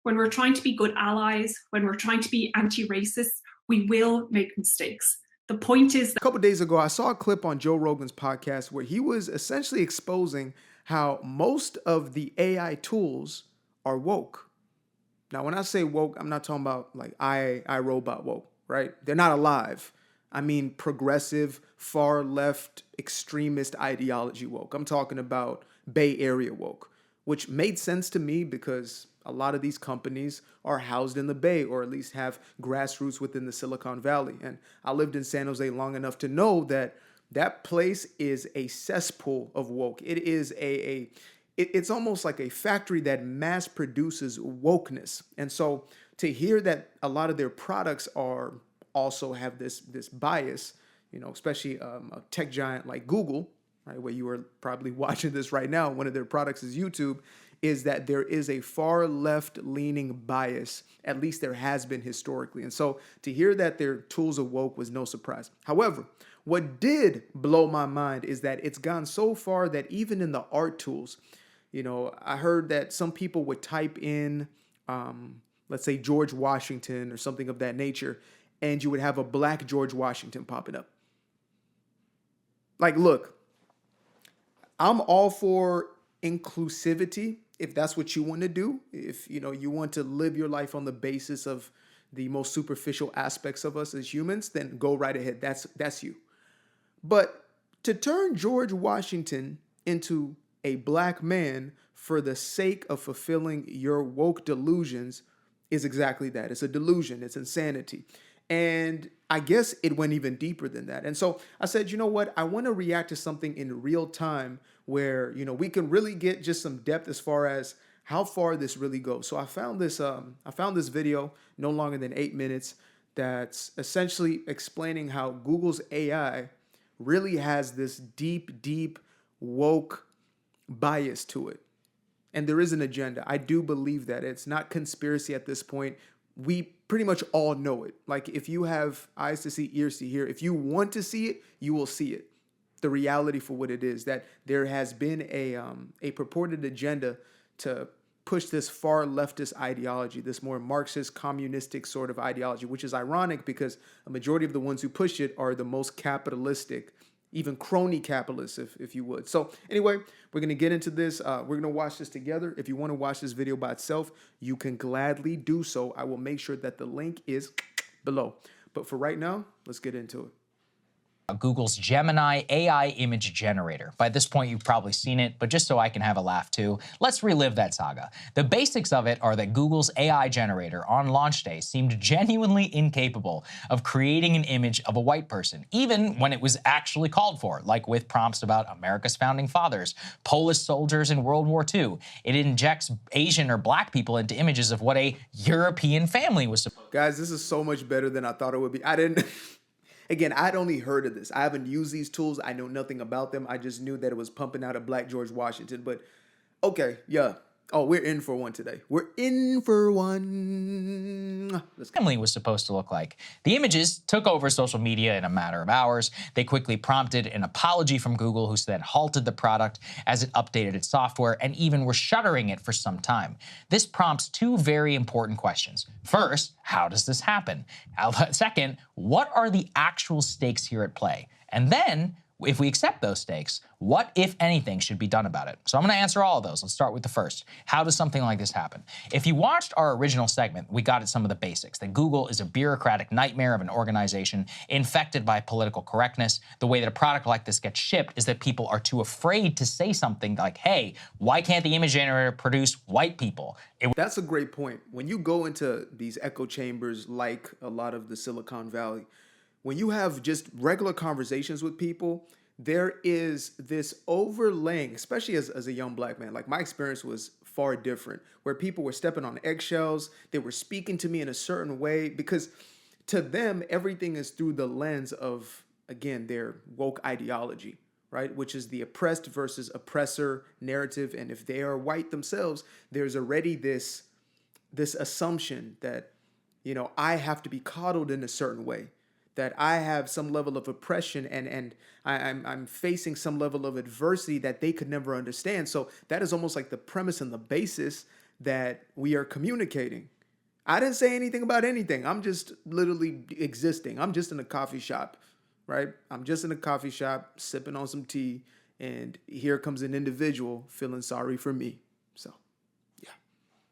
when we're trying to be good allies, when we're trying to be anti-racist, we will make mistakes. The point is A couple days ago, I saw a clip on Joe Rogan's podcast where he was essentially exposing how most of the AI tools are woke. Now, when I say woke, I'm not talking about like I robot woke, right? They're not alive. I mean progressive, far left, extremist ideology woke. I'm talking about Bay Area woke, which made sense to me because a lot of these companies are housed in the Bay, or at least have grassroots within the Silicon Valley. And I lived in San Jose long enough to know that that place is a cesspool of woke. It is it's almost like a factory that mass produces wokeness. And so to hear that a lot of their products are also have this bias, especially a tech giant like Google, right, where you are probably watching this right now, one of their products is YouTube, is that there is a far left leaning bias. At least there has been historically. And so to hear that their tools are woke was no surprise. However, what did blow my mind is that it's gone so far that even in the art tools, I heard that some people would type in, let's say George Washington or something of that nature, and you would have a black George Washington popping up. Like, look, I'm all for inclusivity if that's what you want to do. If you want to live your life on the basis of the most superficial aspects of us as humans, then go right ahead. That's you. But to turn George Washington into a black man for the sake of fulfilling your woke delusions is exactly that. It's a delusion. It's insanity. And I guess it went even deeper than that. And so I said, you know what? I want to react to something in real time where, we can really get just some depth as far as how far this really goes. So I found this video no longer than 8 minutes that's essentially explaining how Google's AI really has this deep woke bias to it. And there is an agenda. I do believe that. It's not conspiracy at this point. We pretty much all know it. Like, if you have eyes to see, ears to hear, if you want to see it, you will see it. The reality for what it is, that there has been a purported agenda to push this far leftist ideology, this more Marxist communistic sort of ideology, which is ironic because a majority of the ones who push it are the most capitalistic, even crony capitalists, if you would. So anyway, we're going to get into this. We're going to watch this together. If you want to watch this video by itself, you can gladly do so. I will make sure that the link is below. But for right now, let's get into it. Google's Gemini AI image generator. By this point, you've probably seen it, but just so I can have a laugh too, let's relive that saga. The basics of it are that Google's AI generator on launch day seemed genuinely incapable of creating an image of a white person, even when it was actually called for, like with prompts about America's founding fathers, Polish soldiers in World War II. It injects Asian or black people into images of what a European family was supposed to be. Guys, this is so much better than I thought it would be. Again, I'd only heard of this. I haven't used these tools. I know nothing about them. I just knew that it was pumping out a black George Washington. But okay, yeah. Oh, we're in for one today. We're in for one. Let's go. Family was supposed to look like. The images took over social media in a matter of hours. They quickly prompted an apology from Google, who then halted the product as it updated its software and even were shuttering it for some time. This prompts two very important questions. First, how does this happen? Second, what are the actual stakes here at play? And then, if we accept those stakes, what, if anything, should be done about it? So I'm going to answer all of those. Let's start with the first. How does something like this happen? If you watched our original segment, we got at some of the basics, that Google is a bureaucratic nightmare of an organization infected by political correctness. The way that a product like this gets shipped is that people are too afraid to say something like, hey, why can't the image generator produce white people? That's a great point. When you go into these echo chambers like a lot of the Silicon Valley, when you have just regular conversations with people, there is this overlaying, especially as a young black man. Like, my experience was far different, where people were stepping on eggshells. They were speaking to me in a certain way because to them, everything is through the lens of, again, their woke ideology, right? Which is the oppressed versus oppressor narrative. And if they are white themselves, there's already this assumption that, I have to be coddled in a certain way, that I have some level of oppression and I'm facing some level of adversity that they could never understand. So that is almost like the premise and the basis that we are communicating. I didn't say anything about anything. I'm just literally existing. I'm just in a coffee shop, right? I'm just in a coffee shop sipping on some tea, and here comes an individual feeling sorry for me. So, yeah.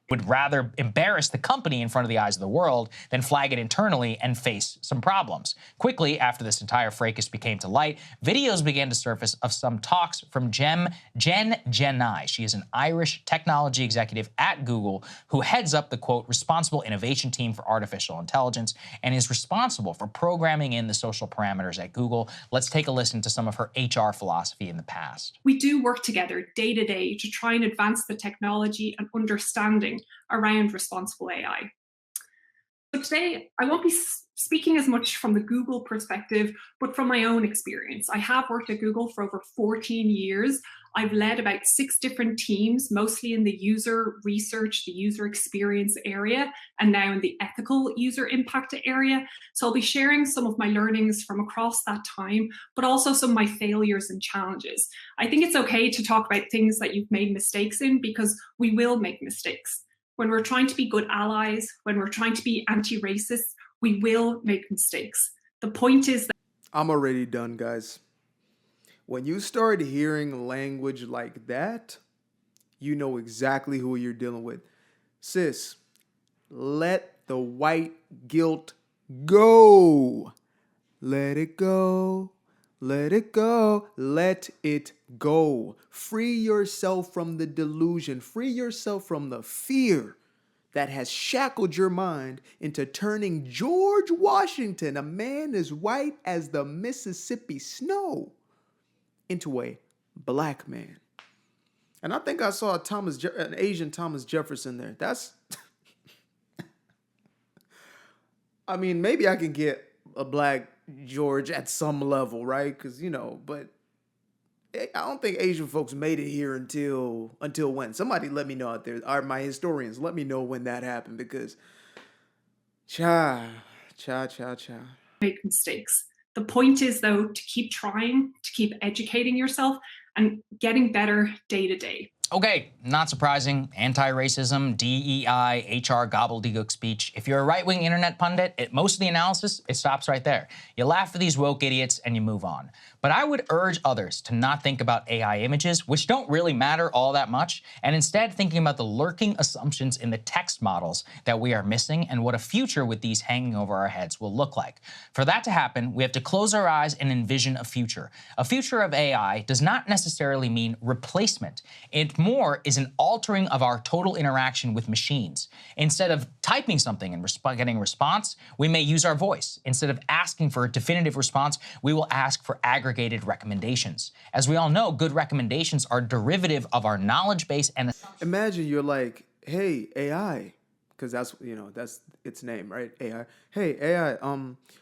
Would rather embarrass the company in front of the eyes of the world than flag it internally and face some problems. Quickly, after this entire fracas became to light, videos began to surface of some talks from Jen Genai. She is an Irish technology executive at Google who heads up the, quote, responsible innovation team for artificial intelligence and is responsible for programming in the social parameters at Google. Let's take a listen to some of her HR philosophy in the past. We do work together day to day to try and advance the technology and understanding around responsible AI. So today, I won't be speaking as much from the Google perspective, but from my own experience. I have worked at Google for over 14 years. I've led about 6 different teams, mostly in the user research, the user experience area, and now in the ethical user impact area. So I'll be sharing some of my learnings from across that time, but also some of my failures and challenges. I think it's okay to talk about things that you've made mistakes in because we will make mistakes. When we're trying to be good allies, when we're trying to be anti-racist, we will make mistakes. The point is that I'm already done, guys. When you start hearing language like that, you know exactly who you're dealing with. Sis, let the white guilt go. Let it go. Let it go. Let it go. Free yourself from the delusion. Free yourself from the fear that has shackled your mind into turning George Washington, a man as white as the Mississippi snow, into a black man. And I think I saw an Asian Thomas Jefferson there. That's, I mean, maybe I can get a black George at some level, right? Because, but I don't think Asian folks made it here until when? Somebody let me know out there. Or my historians, let me know when that happened because cha. make mistakes. The point is, though, to keep trying, to keep educating yourself and getting better day to day. Okay, not surprising, anti-racism, DEI, HR gobbledygook speech. If you're a right-wing internet pundit, most of the analysis, it stops right there. You laugh at these woke idiots and you move on. But I would urge others to not think about AI images, which don't really matter all that much, and instead thinking about the lurking assumptions in the text models that we are missing and what a future with these hanging over our heads will look like. For that to happen, we have to close our eyes and envision a future. A future of AI does not necessarily mean replacement. It more is an altering of our total interaction with machines. Instead of typing something and getting a response, we may use our voice. Instead of asking for a definitive response, we will ask for aggregated recommendations. As we all know, good recommendations are derivative of our knowledge base and imagine you're like, hey, AI, because that's its name, right? AI. Hey, AI,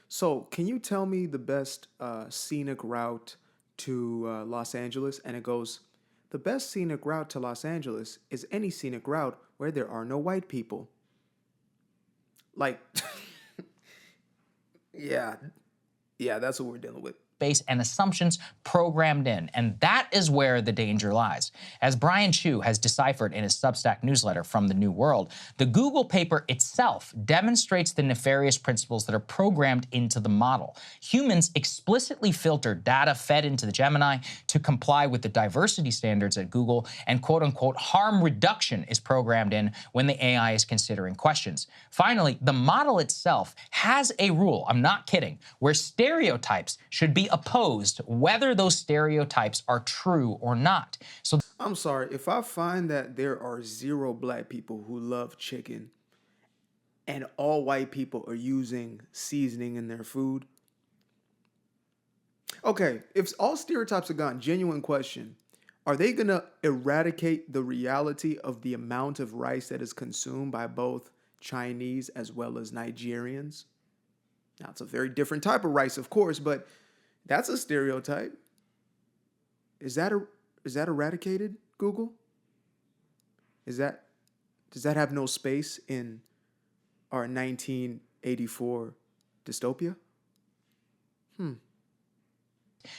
so can you tell me the best scenic route to Los Angeles? And it goes, the best scenic route to Los Angeles is any scenic route where there are no white people. Like, yeah, that's what we're dealing with. Base and assumptions programmed in, and that is where the danger lies. As Brian Chu has deciphered in his Substack newsletter From the New World, the Google paper itself demonstrates the nefarious principles that are programmed into the model. Humans explicitly filter data fed into the Gemini to comply with the diversity standards at Google, and quote-unquote harm reduction is programmed in when the AI is considering questions. Finally, the model itself has a rule, I'm not kidding, where stereotypes should be opposed whether those stereotypes are true or not. So I'm sorry, if I find that there are 0 black people who love chicken and all white people are using seasoning in their food. Okay, if all stereotypes are gone, genuine question, are they going to eradicate the reality of the amount of rice that is consumed by both Chinese as well as Nigerians? Now, it's a very different type of rice, of course, but that's a stereotype. Is that eradicated, Google? Does that have no space in our 1984 dystopia?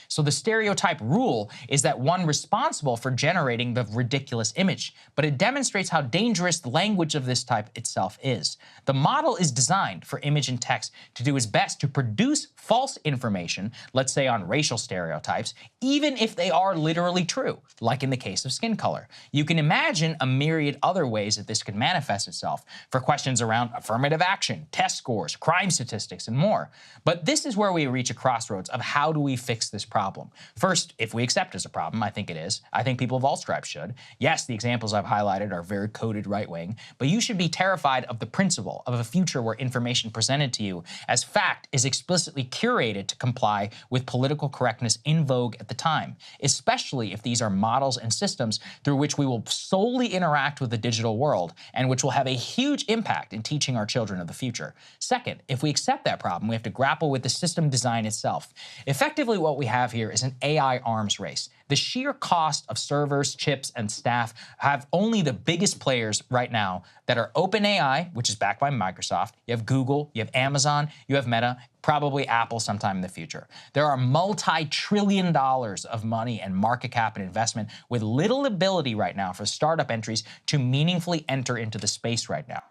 So the stereotype rule is that one responsible for generating the ridiculous image, but it demonstrates how dangerous the language of this type itself is. The model is designed for image and text to do its best to produce false information, let's say on racial stereotypes, even if they are literally true, like in the case of skin color. You can imagine a myriad other ways that this could manifest itself for questions around affirmative action, test scores, crime statistics, and more. But this is where we reach a crossroads of how do we fix this problem. First, if we accept it as a problem, I think it is. I think people of all stripes should. Yes, the examples I've highlighted are very coded right-wing, but you should be terrified of the principle of a future where information presented to you as fact is explicitly curated to comply with political correctness in vogue at the time, especially if these are models and systems through which we will solely interact with the digital world and which will have a huge impact in teaching our children of the future. Second, if we accept that problem, we have to grapple with the system design itself. Effectively, what we have here is an AI arms race. The sheer cost of servers, chips, and staff have only the biggest players right now that are OpenAI, which is backed by Microsoft. You have Google, you have Amazon, you have Meta, probably Apple sometime in the future. There are multi-trillion dollars of money and market cap and investment with little ability right now for startup entries to meaningfully enter into the space right now.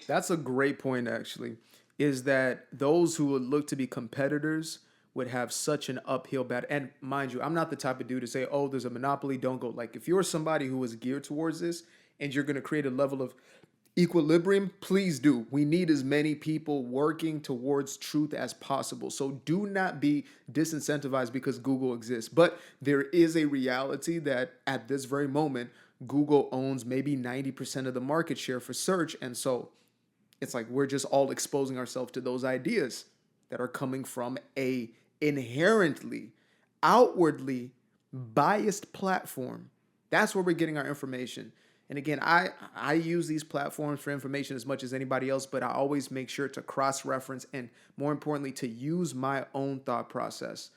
That's a great point, actually, is that those who would look to be competitors would have such an uphill battle. And mind you, I'm not the type of dude to say, oh, there's a monopoly, don't go. Like, if you're somebody who is geared towards this and you're going to create a level of equilibrium, please do. We need as many people working towards truth as possible. So do not be disincentivized because Google exists. But there is a reality that at this very moment, Google owns maybe 90% of the market share for search. And so it's like we're just all exposing ourselves to those ideas that are coming from a inherently, outwardly biased platform. That's where we're getting our information. And again, I use these platforms for information as much as anybody else, but I always make sure to cross-reference and, more importantly, to use my own thought process.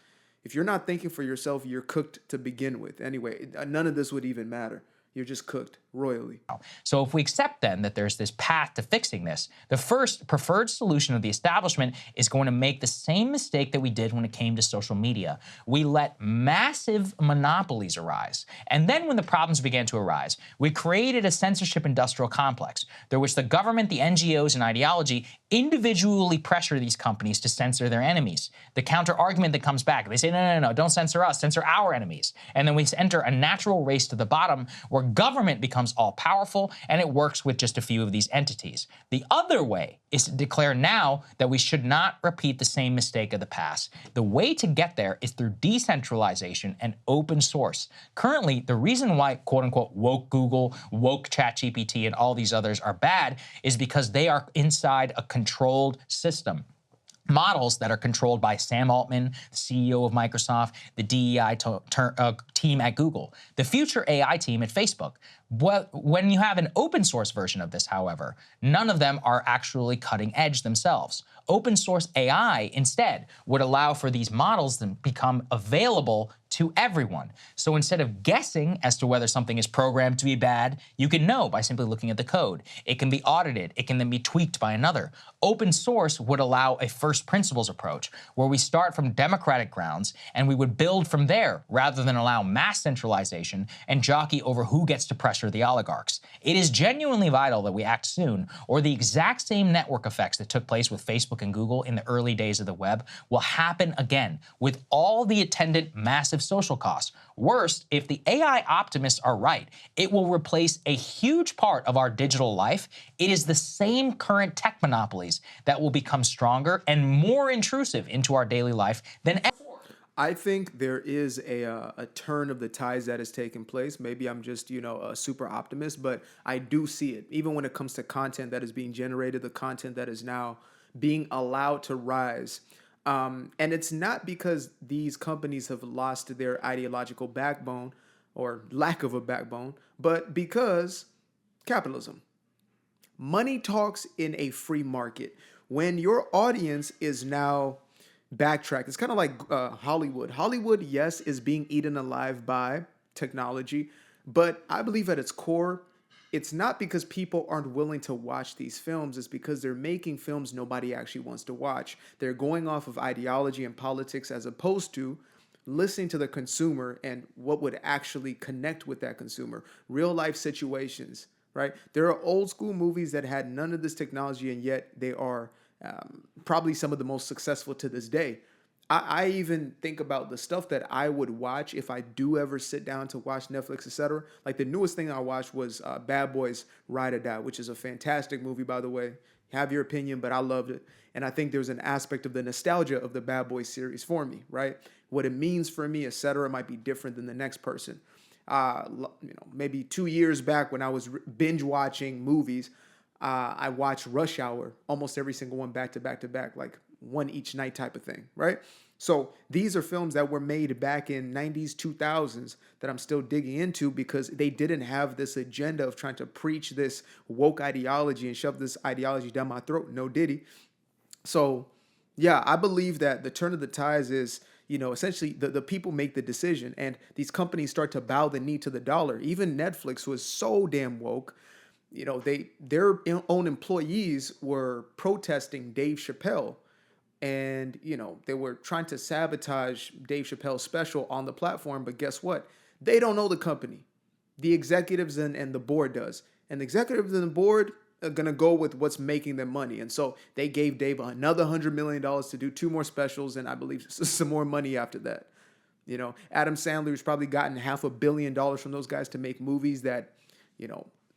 If you're not thinking for yourself, you're cooked to begin with. Anyway, none of this would even matter. You're just cooked royally. So if we accept then that there's this path to fixing this, the first preferred solution of the establishment is going to make the same mistake that we did when it came to social media. We let massive monopolies arise. And then when the problems began to arise, we created a censorship industrial complex through which the government, the NGOs, and ideology individually pressure these companies to censor their enemies. The counter argument that comes back, they say, no, don't censor us, censor our enemies. And then we enter a natural race to the bottom where government becomes all-powerful and it works with just a few of these entities. The other way is to declare now that we should not repeat the same mistake of the past. The way to get there is through decentralization and open source. Currently, the reason why quote-unquote woke Google, woke ChatGPT, and all these others are bad is because they are inside a controlled system. Models that are controlled by Sam Altman, the CEO of Microsoft, the DEI team at Google, the future AI team at Facebook. When you have an open source version of this, however, none of them are actually cutting edge themselves. Open source AI instead would allow for these models to become available to everyone. So instead of guessing as to whether something is programmed to be bad, you can know by simply looking at the code. It can be audited. It can then be tweaked by another. Open source would allow a first principles approach where we start from democratic grounds and we would build from there rather than allow mass centralization and jockey over who gets to pressure the oligarchs. It is genuinely vital that we act soon, or the exact same network effects that took place with Facebook and Google in the early days of the web will happen again with all the attendant massive social costs. Worst, if the AI optimists are right, it will replace a huge part of our digital life. It is the same current tech monopolies that will become stronger and more intrusive into our daily life than ever. I think there is a turn of the tides that has taken place. Maybe I'm just, a super optimist, but I do see it. Even when it comes to content that is being generated, the content that is now being allowed to rise. And it's not because these companies have lost their ideological backbone or lack of a backbone, but because capitalism. Money talks in a free market. When your audience is now backtracked, it's kind of like Hollywood. Hollywood, yes, is being eaten alive by technology, but I believe at its core, it's not because people aren't willing to watch these films. It's because they're making films nobody actually wants to watch. They're going off of ideology and politics as opposed to listening to the consumer and what would actually connect with that consumer, real life situations, right? There are old school movies that had none of this technology, and yet they are probably some of the most successful to this day. I even think about the stuff that I would watch if I do ever sit down to watch Netflix, etc. Like the newest thing I watched was Bad Boys Ride or Die, which is a fantastic movie, by the way. Have your opinion, but I loved it. And I think there's an aspect of the nostalgia of the Bad Boys series for me, right? What it means for me, etc., might be different than the next person. Maybe 2 years back when I was binge watching movies, I watched Rush Hour, almost every single one back to back to back, like one each night type of thing, right? So these are films that were made back in 90s, 2000s that I'm still digging into because they didn't have this agenda of trying to preach this woke ideology and shove this ideology down my throat. No diddy. So yeah, I believe that the turn of the tides is, essentially the people make the decision and these companies start to bow the knee to the dollar. Even Netflix was so damn woke. Their own employees were protesting Dave Chappelle. And, they were trying to sabotage Dave Chappelle's special on the platform. But guess what? They don't know the company. The executives and the board does. And the executives and the board are going to go with what's making them money. And so they gave Dave another $100 million to do 2 more specials. And I believe some more money after that. Adam Sandler's probably gotten $500 million from those guys to make movies that,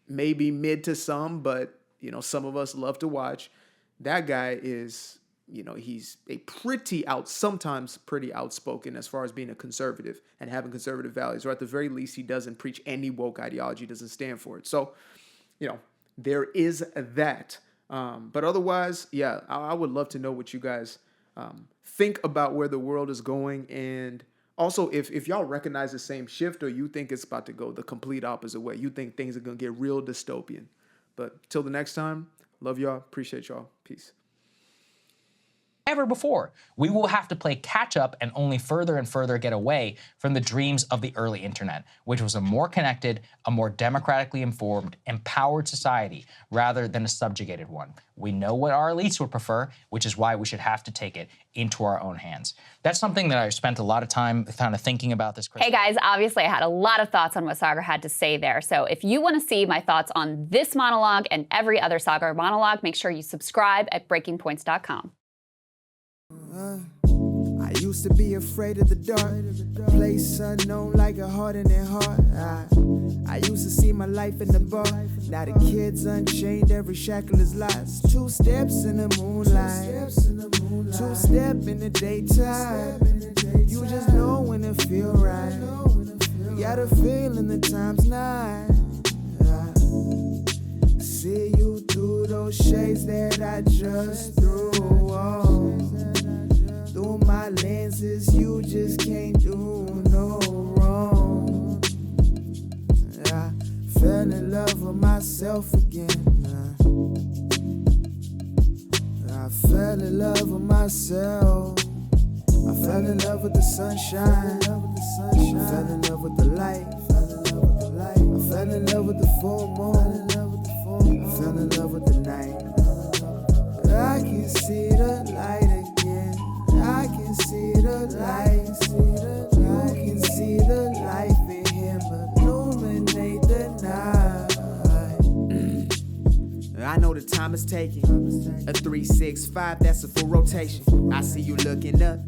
maybe mid to some, but, some of us love to watch. That guy is... he's sometimes pretty outspoken as far as being a conservative and having conservative values, or at the very least, he doesn't preach any woke ideology, doesn't stand for it. So, there is that. But otherwise, yeah, I would love to know what you guys think about where the world is going. And also, if y'all recognize the same shift or you think it's about to go the complete opposite way, you think things are going to get real dystopian. But till the next time, love y'all. Appreciate y'all. Peace. Ever before. We will have to play catch up and only further and further get away from the dreams of the early internet, which was a more connected, a more democratically informed, empowered society rather than a subjugated one. We know what our elites would prefer, which is why we should have to take it into our own hands. That's something that I've spent a lot of time kind of thinking about this. Hey guys, obviously I had a lot of thoughts on what Sagar had to say there. So if you want to see my thoughts on this monologue and every other Sagar monologue, make sure you subscribe at breakingpoints.com. I used to be afraid of the dark, place unknown like a heart in their heart. I used to see my life in the bar. Now the kids unchained, every shackle is lost. 2 steps in the moonlight, 2 step in the daytime. You just know when it feel right. You got a feeling the time's not. See you through those shades that I just threw on. Through my lenses, you just can't do no wrong. I fell in love with myself again. I fell in love with myself. I fell in love with the sunshine. I fell in love with the light. I fell in love with the full moon. I fell in love with the night. I can see the light again. I can see the light. You can see the life in him illuminate the night. I know the time is taking. A 3, 6, 5, that's a full rotation. I see you looking up.